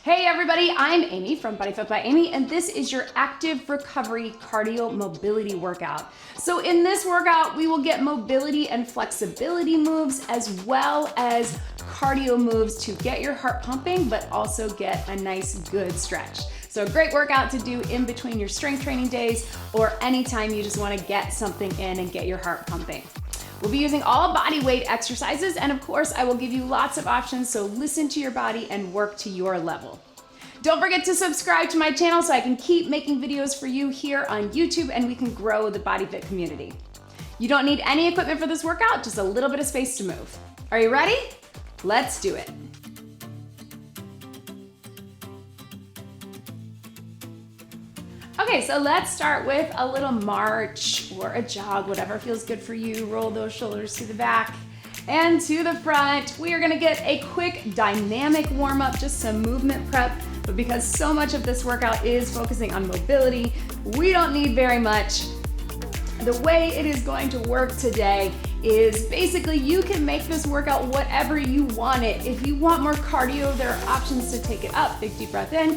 Hey everybody, I'm Amy from BodyFit by Amy, and this is your active recovery cardio mobility workout. So in this workout, we will get mobility and flexibility moves as well as cardio moves to get your heart pumping, but also get a nice good stretch. So a great workout to do in between your strength training days or anytime you just want to get something in and get your heart pumping. We'll be using all body weight exercises, and of course, I will give you lots of options, so listen to your body and work to your level. Don't forget to subscribe to my channel so I can keep making videos for you here on YouTube and we can grow the BodyFit community. You don't need any equipment for this workout, just a little bit of space to move. Are you ready? Let's do it. Okay, so let's start with a little march or a jog, whatever feels good for you. Roll those shoulders to the back and to the front. We are gonna get a quick dynamic warm up, just some movement prep, but because so much of this workout is focusing on mobility, we don't need very much. The way it is going to work today is basically you can make this workout whatever you want it. If you want more cardio, there are options to take it up. Big deep breath in.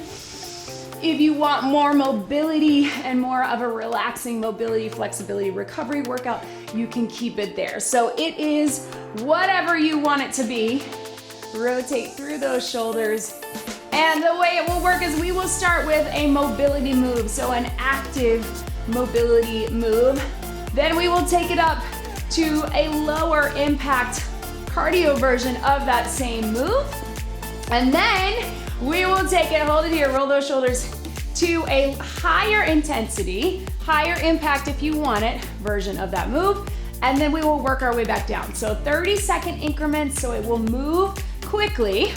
If you want more mobility and more of a relaxing mobility, flexibility, recovery workout, you can keep it there. So it is whatever you want it to be. Rotate through those shoulders. And the way it will work is we will start with a mobility move, so an active mobility move. Then we will take it up to a lower impact cardio version of that same move. And then we will take it, hold it here, roll those shoulders, to a higher intensity, higher impact if you want it, version of that move. And then we will work our way back down. So 30-second increments, so it will move quickly,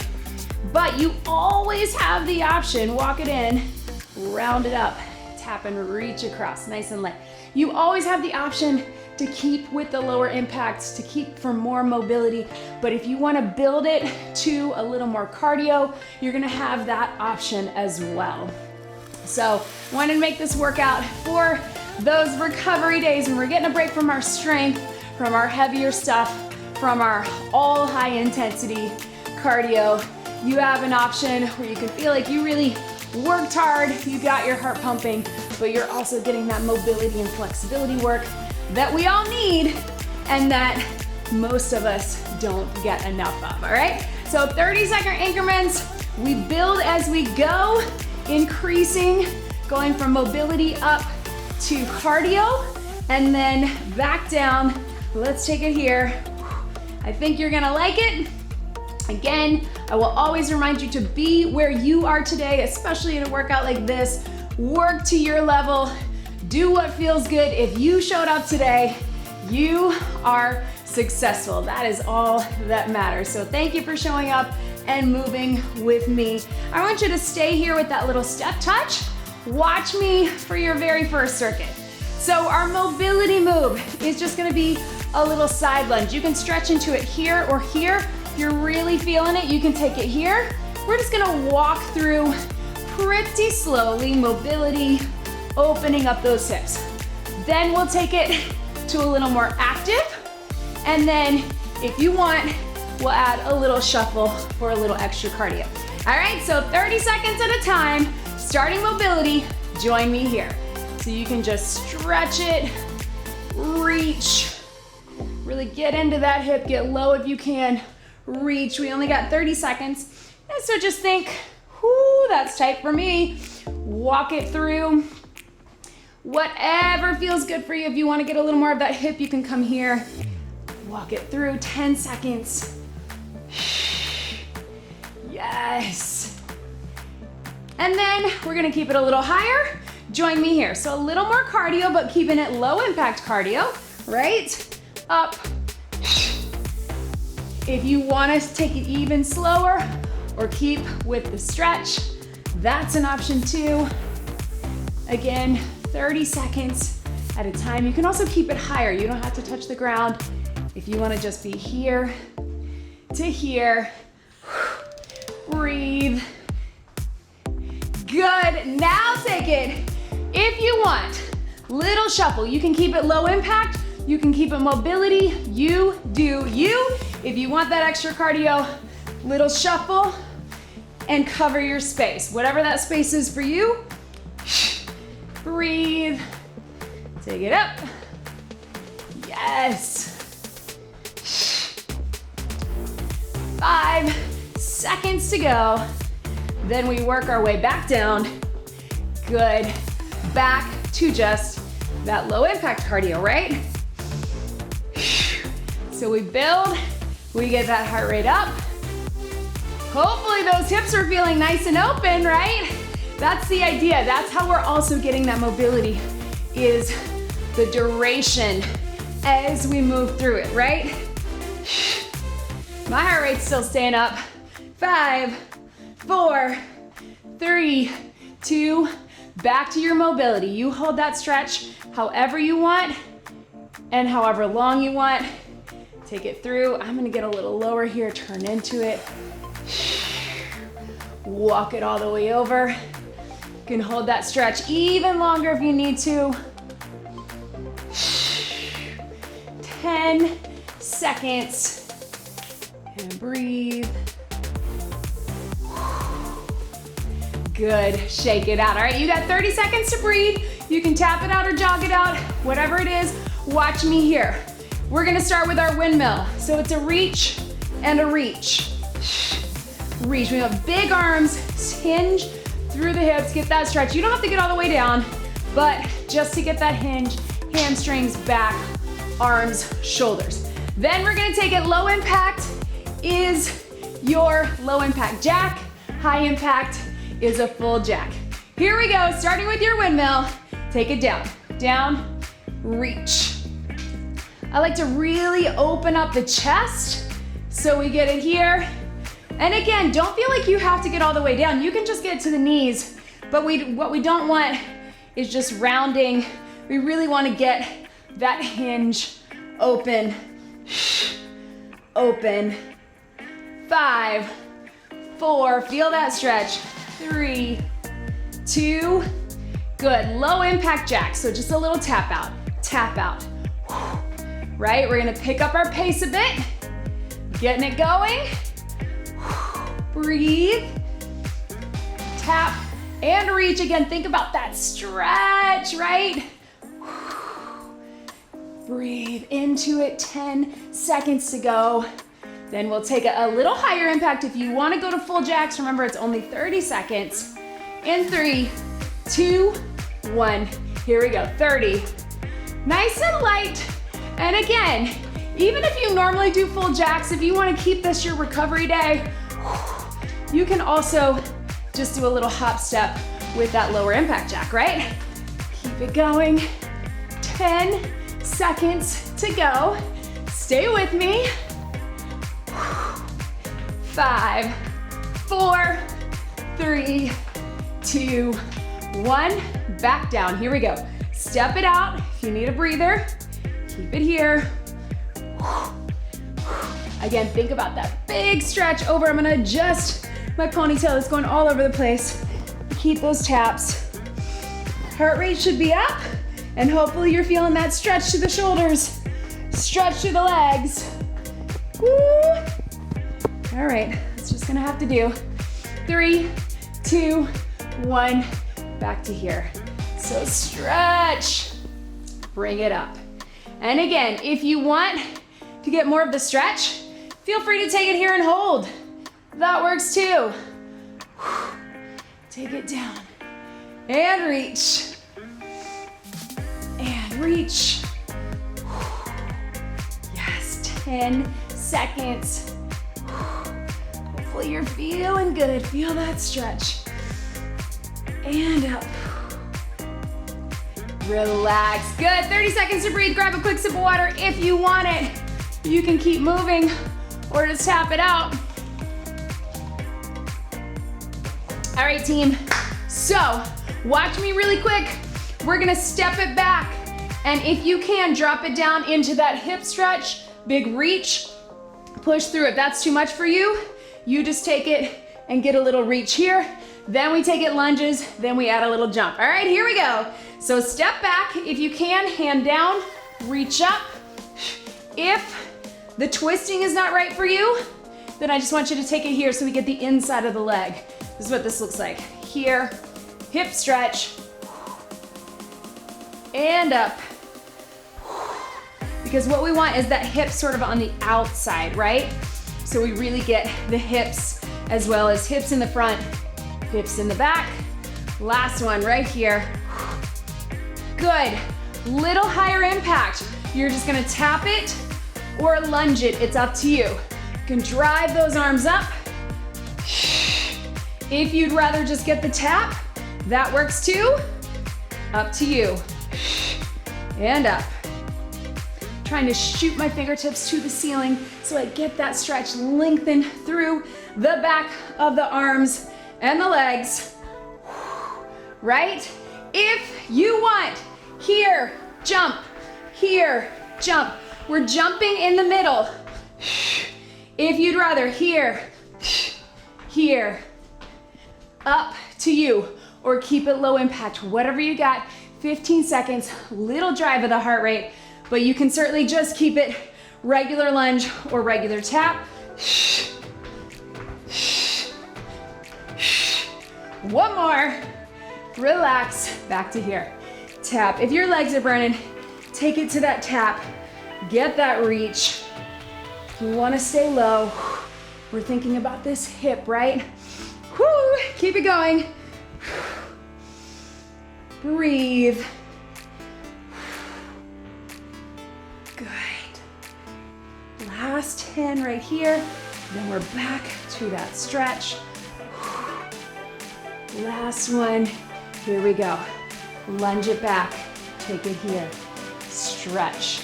but you always have the option, walk it in, round it up, tap and reach across, nice and light. You always have the option to keep with the lower impacts, to keep for more mobility, but if you wanna build it to a little more cardio, you're gonna have that option as well. So, wanna make this workout for those recovery days when we're getting a break from our strength, from our heavier stuff, from our all high intensity cardio. You have an option where you can feel like you really worked hard, you got your heart pumping, but you're also getting that mobility and flexibility work that we all need and that most of us don't get enough of, all right? So 30-second increments, we build as we go, increasing, going from mobility up to cardio, and then back down. Let's take it here. I think you're gonna like it. Again, I will always remind you to be where you are today, especially in a workout like this. Work to your level. Do what feels good. If you showed up today, you are successful. That is all that matters. So thank you for showing up and moving with me. I want you to stay here with that little step touch. Watch me for your very first circuit. So our mobility move is just gonna be a little side lunge. You can stretch into it here or here. If you're really feeling it, you can take it here. We're just gonna walk through pretty slowly, mobility, opening up those hips. Then we'll take it to a little more active. And then if you want, we'll add a little shuffle for a little extra cardio. All right, so 30 seconds at a time, starting mobility, join me here. So you can just stretch it, reach, really get into that hip, get low if you can, reach. We only got 30 seconds. And so just think, whoo, that's tight for me. Walk it through. Whatever feels good for you. If you want to get a little more of that hip, you can come here. Walk it through, 10 seconds. Yes. And then we're gonna keep it a little higher. Join me here. So a little more cardio, but keeping it low impact cardio, right? Up. If you want to take it even slower or keep with the stretch, that's an option too. Again, 30 seconds at a time. You can also keep it higher. You don't have to touch the ground. If you want to just be here to here, breathe. Good, now take it. If you want, little shuffle. You can keep it low impact. You can keep it mobility. You do you. If you want that extra cardio, little shuffle. and cover your space. Whatever that space is for you, breathe, take it up. Yes. 5 seconds to go. Then we work our way back down. Good. Back to just that low impact cardio, right? So we build, we get that heart rate up. Hopefully those hips are feeling nice and open, right? That's the idea. That's how we're also getting that mobility, is the duration as we move through it, right? My heart rate's still staying up. 5, 4, 3, 2, back to your mobility. You hold that stretch however you want and however long you want. Take it through. I'm gonna get a little lower here, turn into it. Walk it all the way over. You can hold that stretch even longer if you need to. 10 seconds. And breathe. Good, shake it out. All right, you got 30 seconds to breathe. You can tap it out or jog it out, whatever it is. Watch me here. We're gonna start with our windmill. So it's a reach and a reach. Reach, we have big arms, hinge through the hips, get that stretch. You don't have to get all the way down, but just to get that hinge, hamstrings, back, arms, shoulders. Then we're gonna take it low impact is your low impact jack. High impact is a full jack. Here we go, starting with your windmill. Take it down, down, reach. I like to really open up the chest so we get it here. And again, don't feel like you have to get all the way down. You can just get to the knees, but what we don't want is just rounding. We really want to get that hinge open, open. 5, 4, feel that stretch. 3, 2, good. Low impact jack, so just a little tap out, right? We're gonna pick up our pace a bit, getting it going. Breathe, tap, and reach. Again, think about that stretch, right? Breathe into it, 10 seconds to go. Then we'll take a little higher impact. If you wanna go to full jacks, remember it's only 30 seconds. In 3, 2, 1, here we go, 30. Nice and light. And again, even if you normally do full jacks, if you wanna keep this your recovery day, you can also just do a little hop step with that lower impact jack, right? Keep it going. 10 seconds to go. Stay with me. 5, 4, 3, 2, 1. Back down. Here we go. Step it out. If you need a breather, keep it here. Again, think about that big stretch over. I'm gonna adjust my ponytail. It's going all over the place. Keep those taps. Heart rate should be up, and hopefully you're feeling that stretch to the shoulders, stretch to the legs. Woo. All right, it's just gonna have to do 3, 2, 1, back to here. So stretch, bring it up. And again, if you want to get more of the stretch, feel free to take it here and hold. That works too. Take it down and reach. And reach. Yes, 10 seconds. Hopefully you're feeling good. Feel that stretch. And up. Relax. Good. 30 seconds to breathe. Grab a quick sip of water if you want it. You can keep moving or just tap it out. All right, team. So watch me really quick. We're gonna step it back. And if you can, drop it down into that hip stretch, big reach, push through. If that's too much for you, you just take it and get a little reach here. Then we take it lunges, then we add a little jump. All right, here we go. So step back, if you can, hand down, reach up. If the twisting is not right for you, then I just want you to take it here so we get the inside of the leg. This is what this looks like. Here, hip stretch, and up. Because what we want is that hip sort of on the outside, right? So we really get the hips as well as hips in the front, hips in the back. Last one right here. Good. Little higher impact. You're just gonna tap it or lunge it. It's up to you. You can drive those arms up. If you'd rather just get the tap, that works too. Up to you. And up. Trying to shoot my fingertips to the ceiling so I get that stretch, lengthen through the back of the arms and the legs. Right? If you want, here, jump, here, jump. We're jumping in the middle. If you'd rather, here, here, up to you, or keep it low impact, whatever you got. 15 seconds, little drive of the heart rate, but you can certainly just keep it regular lunge or regular tap. One more, relax, back to here. Tap, if your legs are burning, take it to that tap, get that reach. If you wanna stay low, we're thinking about this hip, right? Whoo, keep it going. Breathe. Good. Last 10 right here. Then we're back to that stretch. Last one. Here we go. Lunge it back. Take it here. Stretch.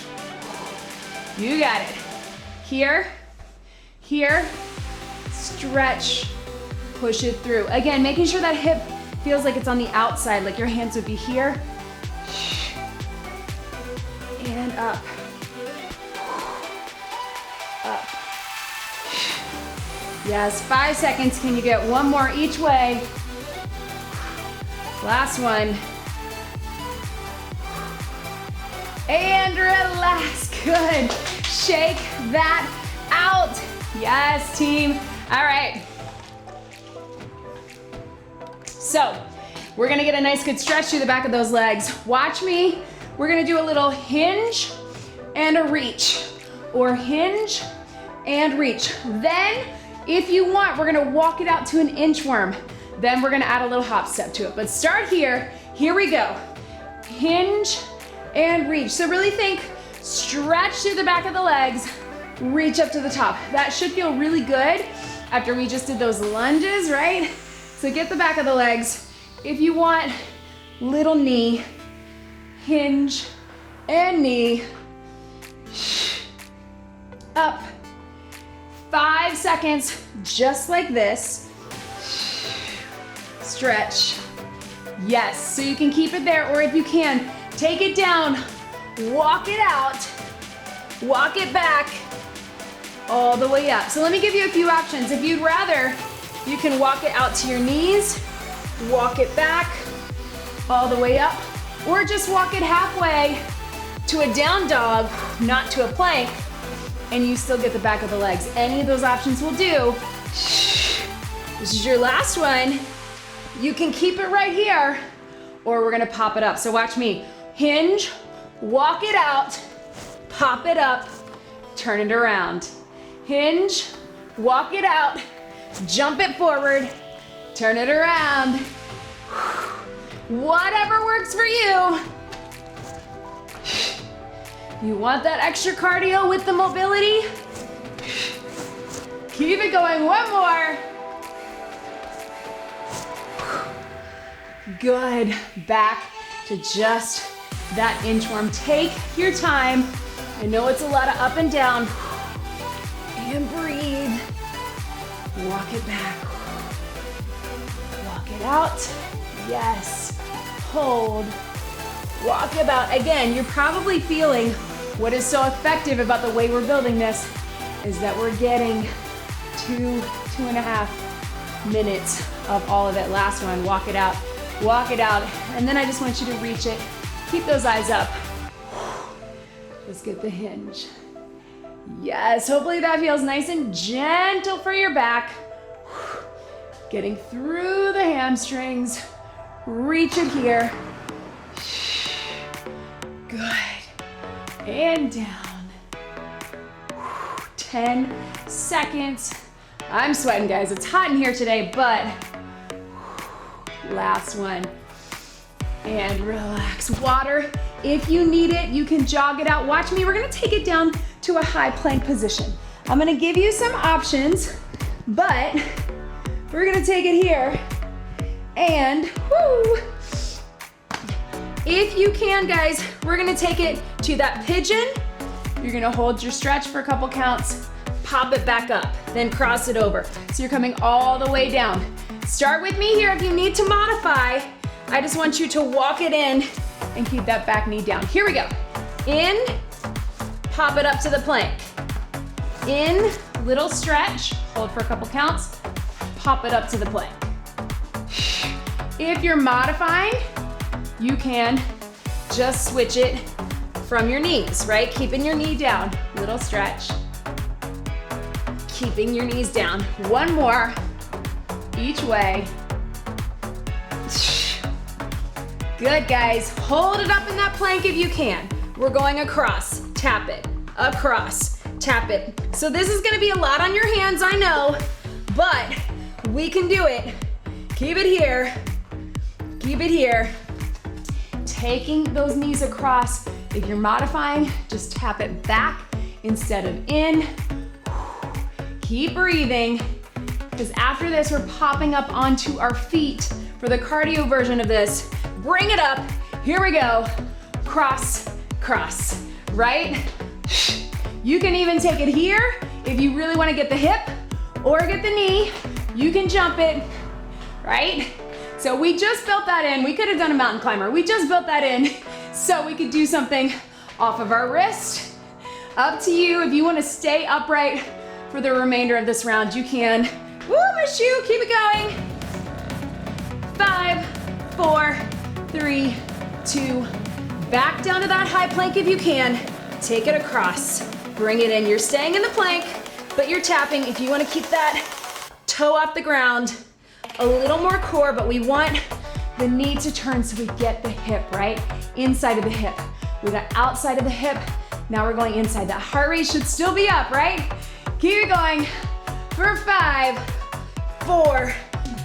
You got it. Here, here, stretch, push it through. Again, making sure that hip feels like it's on the outside, like your hands would be here. And up. Up. Yes, 5 seconds. Can you get one more each way? Last one. And relax. Good. Shake that out. Yes, team. All right. So we're gonna get a nice good stretch through the back of those legs. Watch me. We're gonna do a little hinge and a reach, or hinge and reach. Then, if you want, we're gonna walk it out to an inchworm. Then we're gonna add a little hop step to it. But start here. Here we go. Hinge and reach. So really think stretch through the back of the legs, reach up to the top. That should feel really good after we just did those lunges, right? So get the back of the legs. If you want, little knee, hinge and knee, up. 5 seconds, just like this. Stretch. Yes, so you can keep it there, or if you can, take it down, walk it out, walk it back, all the way up. So let me give you a few options. If you'd rather, you can walk it out to your knees, walk it back, all the way up, or just walk it halfway to a down dog, not to a plank, and you still get the back of the legs. Any of those options will do. This is your last one. You can keep it right here, or we're gonna pop it up. So watch me. Hinge, walk it out, pop it up, turn it around. Hinge, walk it out, jump it forward, turn it around. Whatever works for you. You want that extra cardio with the mobility? Keep it going, one more. Good, back to just that inchworm. Take your time. I know it's a lot of up and down. And breathe. Walk it back. Walk it out. Yes. Hold. Walk it out. Again, you're probably feeling what is so effective about the way we're building this is that we're getting 2.5 minutes of all of it. Last one, walk it out. Walk it out. And then I just want you to reach it. Keep those eyes up. Let's get the hinge. Yes, hopefully that feels nice and gentle for your back. Getting through the hamstrings. Reach it here. Good. And down. 10 seconds. I'm sweating, guys. It's hot in here today, but last one. And relax. Water, if you need it, you can jog it out. Watch me. We're gonna take it down to a high plank position. I'm gonna give you some options, but we're gonna take it here and whoo. If you can, guys, we're gonna take it to that pigeon. You're gonna hold your stretch for a couple counts, pop it back up, then cross it over. So you're coming all the way down. Start with me here if you need to modify. I just want you to walk it in and keep that back knee down. Here we go. In, pop it up to the plank. In, little stretch, hold for a couple counts, pop it up to the plank. If you're modifying, you can just switch it from your knees, right? Keeping your knee down, little stretch. Keeping your knees down. One more, each way. Good, guys. Hold it up in that plank if you can. We're going across, tap it, across, tap it. So this is gonna be a lot on your hands, I know, but we can do it. Keep it here, keep it here. Taking those knees across. If you're modifying, just tap it back instead of in. Keep breathing, because after this, we're popping up onto our feet for the cardio version of this. Bring it up, here we go. Cross, cross, right? You can even take it here if you really wanna get the hip or get the knee. You can jump it, right? So we just built that in. We could have done a mountain climber. We just built that in so we could do something off of our wrist. Up to you. If you wanna stay upright for the remainder of this round, you can. Woo, my shoe, keep it going. 5, 4, 3, 2, back down to that high plank if you can. Take it across, bring it in. You're staying in the plank, but you're tapping. If you wanna keep that toe off the ground, a little more core, but we want the knee to turn so we get the hip, right? Inside of the hip. We got outside of the hip, now we're going inside. That heart rate should still be up, right? Keep it going for 5, 4,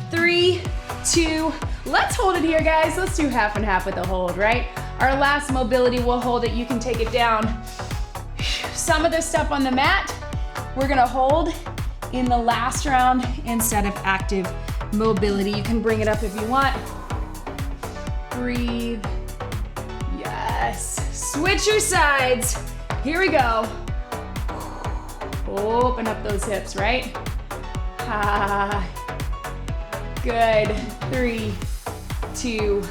3, 2, let's hold it here, guys. Let's do half and half with a hold, right? Our last mobility, we'll hold it. You can take it down. Some of this stuff on the mat, we're gonna hold in the last round instead of active mobility. You can bring it up if you want. Breathe. Yes. Switch your sides. Here we go. Open up those hips, right? Good. 3, 2,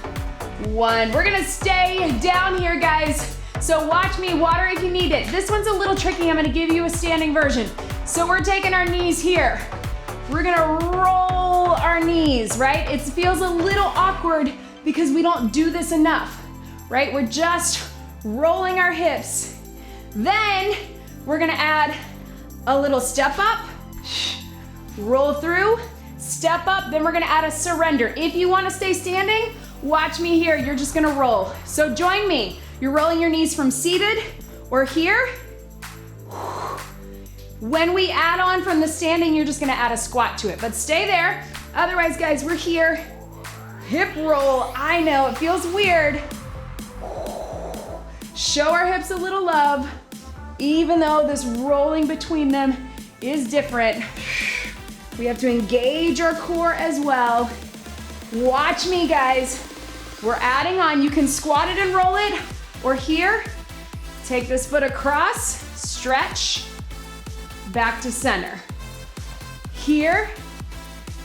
1. We're gonna stay down here, guys. So watch me, water if you need it. This one's a little tricky. I'm gonna give you a standing version. So we're taking our knees here. We're gonna roll our knees, right? It feels a little awkward because we don't do this enough, right? We're just rolling our hips. Then we're gonna add a little step up, roll through, step up, then we're gonna add a surrender. If you wanna stay standing, watch me here, you're just gonna roll. So join me. You're rolling your knees from seated or here. When we add on from the standing, you're just gonna add a squat to it, but stay there. Otherwise, guys, we're here. Hip roll, I know, it feels weird. Show our hips a little love, even though this rolling between them is different. We have to engage our core as well. Watch me, guys. We're adding on. You can squat it and roll it, or here, take this foot across, stretch, back to center. Here,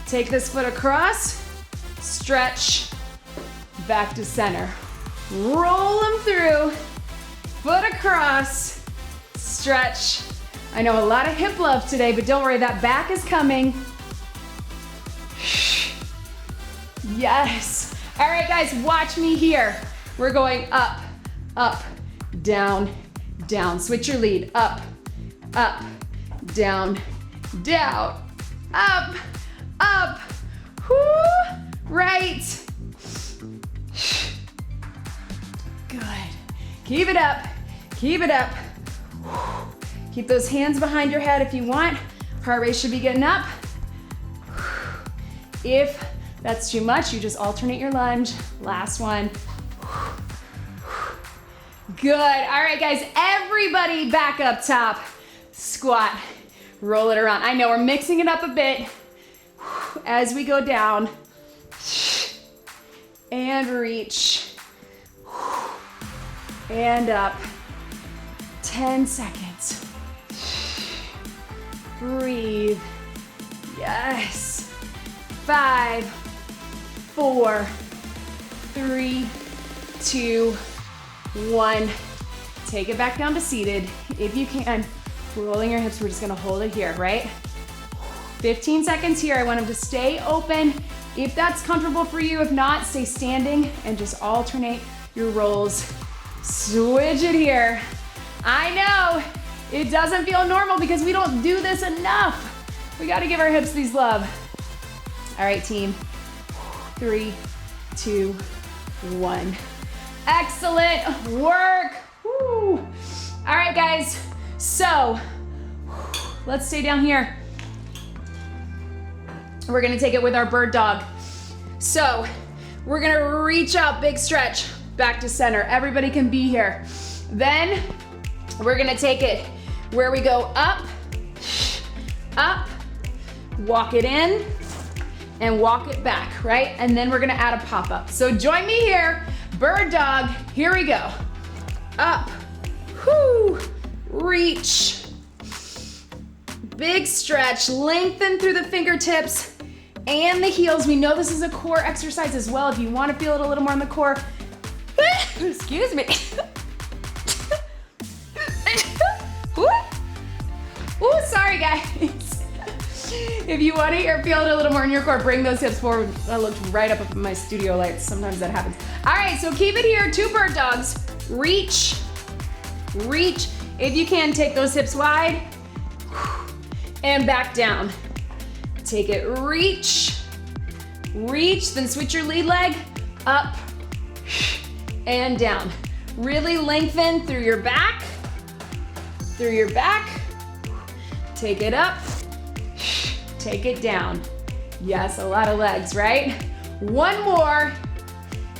take this foot across, stretch, back to center. Roll them through, foot across, stretch. I know a lot of hip love today, but don't worry, that back is coming. Yes. All right, guys, watch me here. We're going up, up, down, down. Switch your lead, up, up, down, down, up, up, whoo, right. Good. Keep it up, keep it up. Keep those hands behind your head if you want. Heart rate should be getting up. If that's too much, you just alternate your lunge. Last one. Good. All right, guys, everybody back up top. Squat, roll it around. I know we're mixing it up a bit as we go down. And reach. And up. 10 seconds. Breathe. Yes. 5, 4, 3, 2, 1. Take it back down to seated. If you can, rolling your hips, we're just gonna hold it here, right? 15 seconds here. I want them to stay open. If that's comfortable for you, if not, stay standing and just alternate your rolls. Switch it here. I know it doesn't feel normal because we don't do this enough. We gotta give our hips these love. All right, team. 3, 2, 1. Excellent work. Woo. All right, guys. So let's stay down here. We're gonna take it with our bird dog. So we're gonna reach out, big stretch, back to center. Everybody can be here. Then we're gonna take it where we go up, up, walk it in, and walk it back, right? And then we're gonna add a pop-up. So join me here, bird dog, here we go. Up, whoo, reach. Big stretch, lengthen through the fingertips and the heels. We know this is a core exercise as well. If you wanna feel it a little more in the core, excuse me. Ooh, sorry guys. If you want to feel it a little more in your core, bring those hips forward. I looked right up at my studio lights. Sometimes that happens. All right, so keep it here. 2 bird dogs. Reach, reach. If you can, take those hips wide and back down. Take it, reach, reach, then switch your lead leg, up and down. Really lengthen through your back, take it up, take it down. Yes, a lot of legs, right? One more,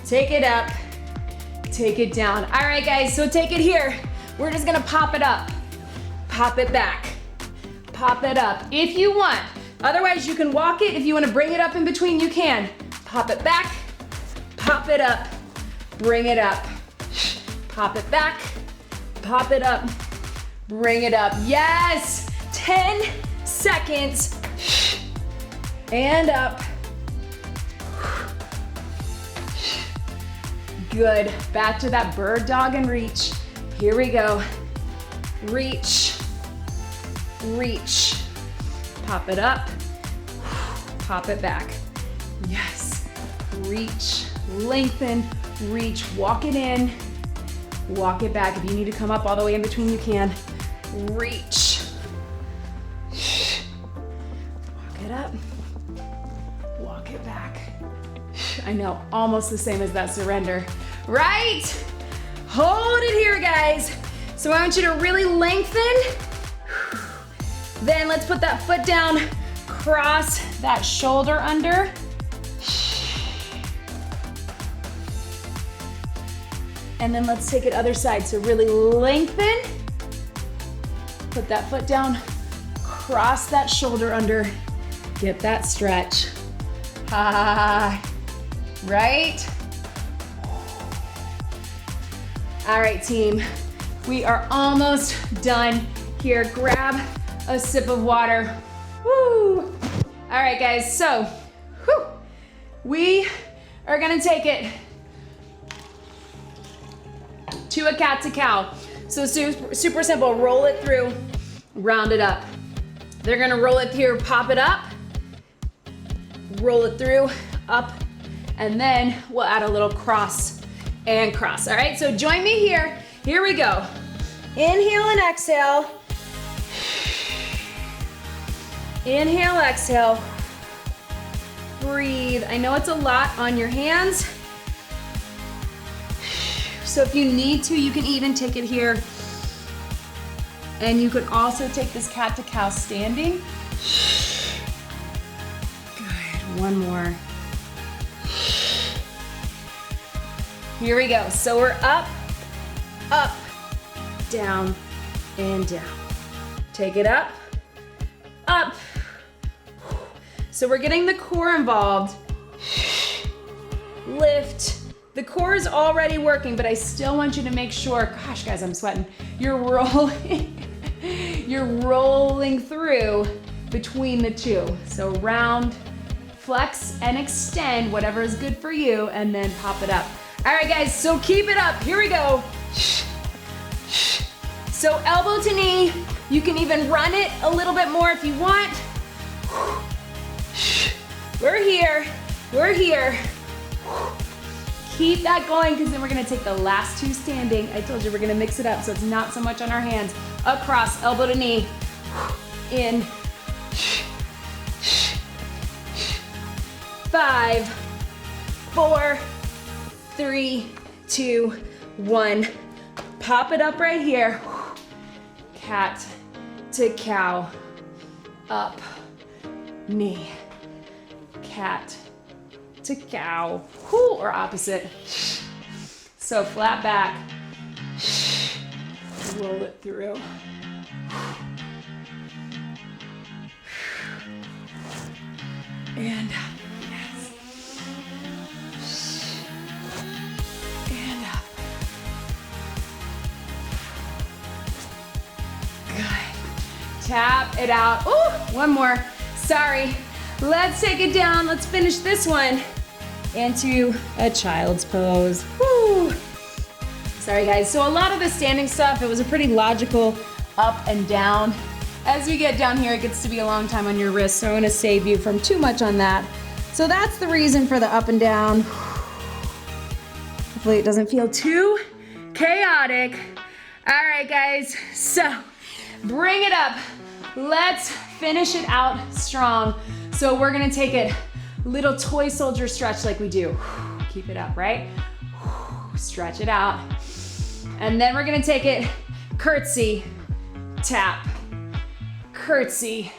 take it up, take it down. All right, guys, so take it here. We're just gonna pop it up, pop it back, pop it up if you want. Otherwise, you can walk it. If you wanna bring it up in between, you can. Pop it back, pop it up, bring it up. Pop it back, pop it up, bring it up. Yes, 10 seconds. And up. Good, back to that bird dog and reach. Here we go. Reach, reach. Pop it up, pop it back. Yes, reach, lengthen, reach, walk it in, walk it back. If you need to come up all the way in between, you can. Reach, walk it up, walk it back. I know, almost the same as that surrender, right? Hold it here, guys. So I want you to really lengthen. Then let's put that foot down, cross that shoulder under. And then let's take it other side. So really lengthen, put that foot down, cross that shoulder under, get that stretch. Ha, right? All right, team, we are almost done here. Grab a sip of water. Woo! All right, guys, so we are gonna take it to a cat to cow. So super simple, roll it through, round it up. They're gonna roll it through, pop it up, roll it through, up, and then we'll add a little cross and cross. All right, so join me here. Here we go. Inhale and exhale. Inhale, exhale. Breathe. I know it's a lot on your hands. So if you need to, you can even take it here. And you could also take this cat to cow standing. Good, one more. Here we go. So we're up, up, down, and down. Take it up, up. So we're getting the core involved. Lift. The core is already working, but I still want you to make sure, gosh guys, I'm sweating. You're rolling through between the two. So round, flex, and extend, whatever is good for you, and then pop it up. All right guys, so keep it up. Here we go. So elbow to knee. You can even run it a little bit more if you want. We're here, we're here. Keep that going, because then we're gonna take the last two standing. I told you we're gonna mix it up so it's not so much on our hands. Across, elbow to knee. In. 5, 4, 3, 2, 1. Pop it up right here. Cat to cow. Up, knee. Cat to cow, or opposite. So flat back, roll it through. And up, yes. And up. Good. Tap it out. Ooh, one more, sorry. Let's take it down. Let's finish this one into a child's pose. Woo. Sorry guys, so a lot of the standing stuff, it was a pretty logical up and down. As we get down here, it gets to be a long time on your wrist, so I'm gonna save you from too much on that. So that's the reason for the up and down. Hopefully it doesn't feel too chaotic. All right guys, so bring it up. Let's finish it out strong. So we're gonna take it little toy soldier stretch like we do. Keep it up, right? Stretch it out. And then we're gonna take it curtsy, tap, curtsy,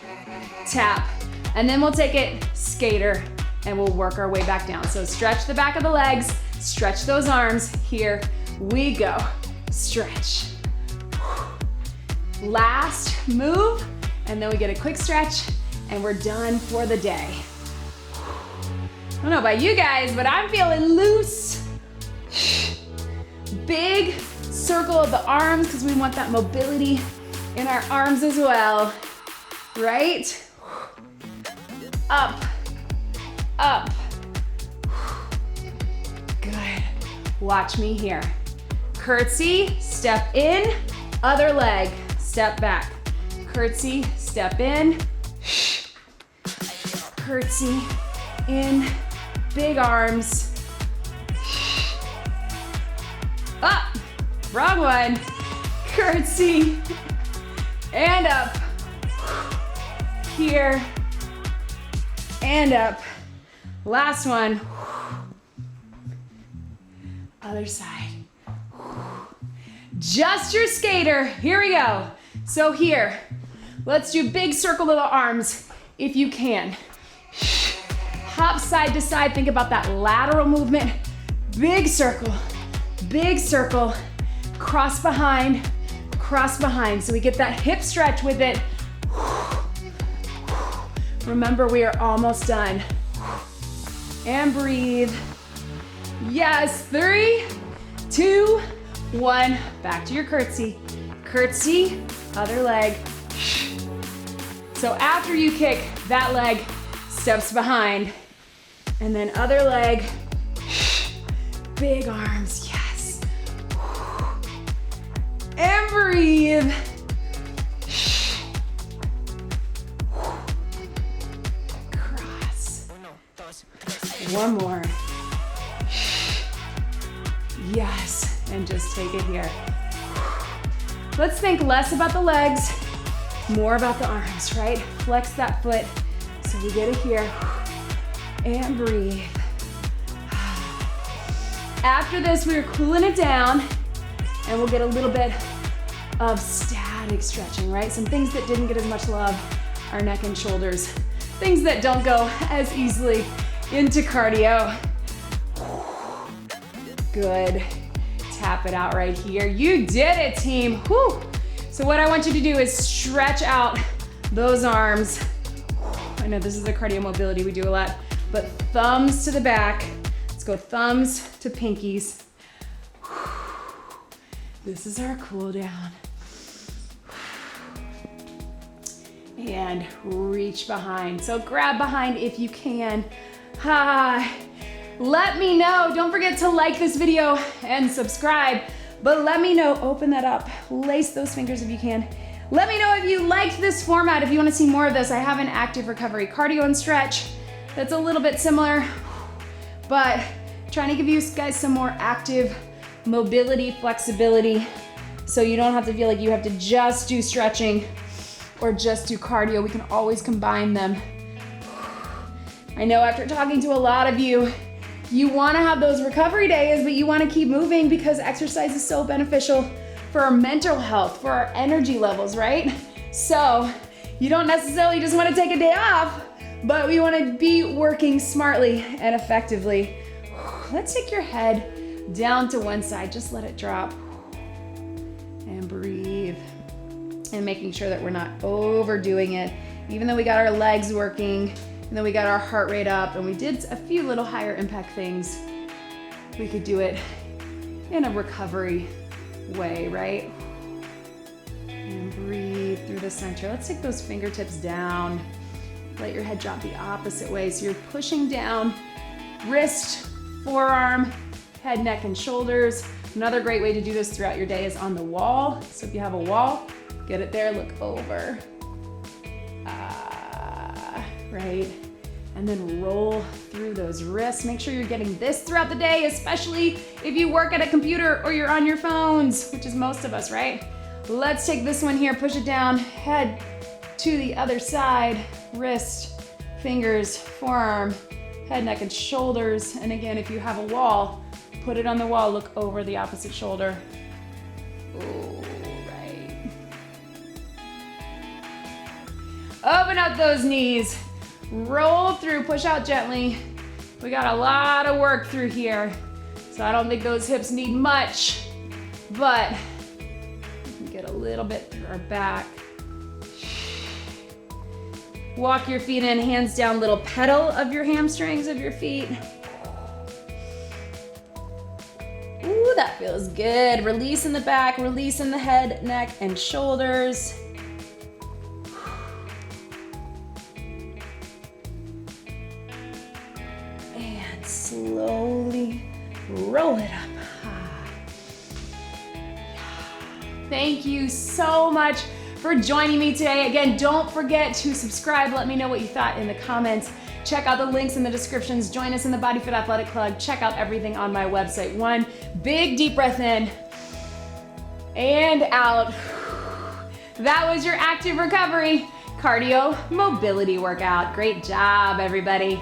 tap. And then we'll take it skater and we'll work our way back down. So stretch the back of the legs, stretch those arms. Here we go. Stretch. Last move, and then we get a quick stretch and we're done for the day. I don't know about you guys, but I'm feeling loose. Big circle of the arms, because we want that mobility in our arms as well, right? Up, up. Good. Watch me here. Curtsy, step in, other leg, step back. Curtsy, step in. Curtsy, in, big arms. Up, wrong one. Curtsy, and up. Here, and up. Last one. Other side. Just your skater. Here we go. So here, let's do big circle of the arms if you can. Hop side to side. Think about that lateral movement. Big circle, cross behind, cross behind. So we get that hip stretch with it. Remember, we are almost done. And breathe. Yes, 3, 2, 1. Back to your curtsy. Curtsy, other leg. So after you kick, that leg steps behind. And then other leg. Big arms, yes. And breathe. Cross. One more. Yes, and just take it here. Let's think less about the legs, more about the arms, right? flex that foot. So we get it here. And breathe. After this, we're cooling it down, and we'll get a little bit of static stretching, right? Some things that didn't get as much love are neck and shoulders. Things that don't go as easily into cardio. Good. Tap it out right here. You did it, team. Whew. So what I want you to do is stretch out those arms. I know this is a cardio mobility we do a lot, but thumbs to the back. Let's go thumbs to pinkies. This is our cool down. And reach behind. So grab behind if you can. Let me know. Don't forget to like this video and subscribe, but let me know, open that up, lace those fingers if you can. Let me know if you liked this format, if you wanna see more of this. I have an active recovery cardio and stretch that's a little bit similar, but trying to give you guys some more active mobility, flexibility, so you don't have to feel like you have to just do stretching or just do cardio. We can always combine them. I know after talking to a lot of you, you wanna have those recovery days, but you wanna keep moving because exercise is so beneficial for our mental health, for our energy levels, right? So you don't necessarily just wanna take a day off, but we wanna be working smartly and effectively. Let's take your head down to one side, just let it drop. And breathe. And making sure that we're not overdoing it. Even though we got our legs working, and then we got our heart rate up, and we did a few little higher impact things, we could do it in a recovery way, right? And breathe through the center. Let's take those fingertips down. Let your head drop the opposite way. So you're pushing down, wrist, forearm, head, neck, and shoulders. Another great way to do this throughout your day is on the wall. So if you have a wall, get it there, look over. Right? And then roll through those wrists. Make sure you're getting this throughout the day, especially if you work at a computer or you're on your phones, which is most of us, right? Let's take this one here, push it down, head to the other side, wrist, fingers, forearm, head, neck, and shoulders. And again, if you have a wall, put it on the wall, look over the opposite shoulder. Ooh, right. Open up those knees. Roll through, push out gently. We got a lot of work through here, so I don't think those hips need much, but we can get a little bit through our back. Walk your feet in, hands down, little pedal of your hamstrings of your feet. Ooh, that feels good. Release in the back, release in the head, neck, and shoulders. Slowly roll it up. Thank you so much for joining me today. Again, don't forget to subscribe. Let me know what you thought in the comments. Check out the links in the descriptions. Join us in the BodyFit Athletic Club. Check out everything on my website. One big deep breath in and out. That was your active recovery cardio mobility workout. Great job, everybody.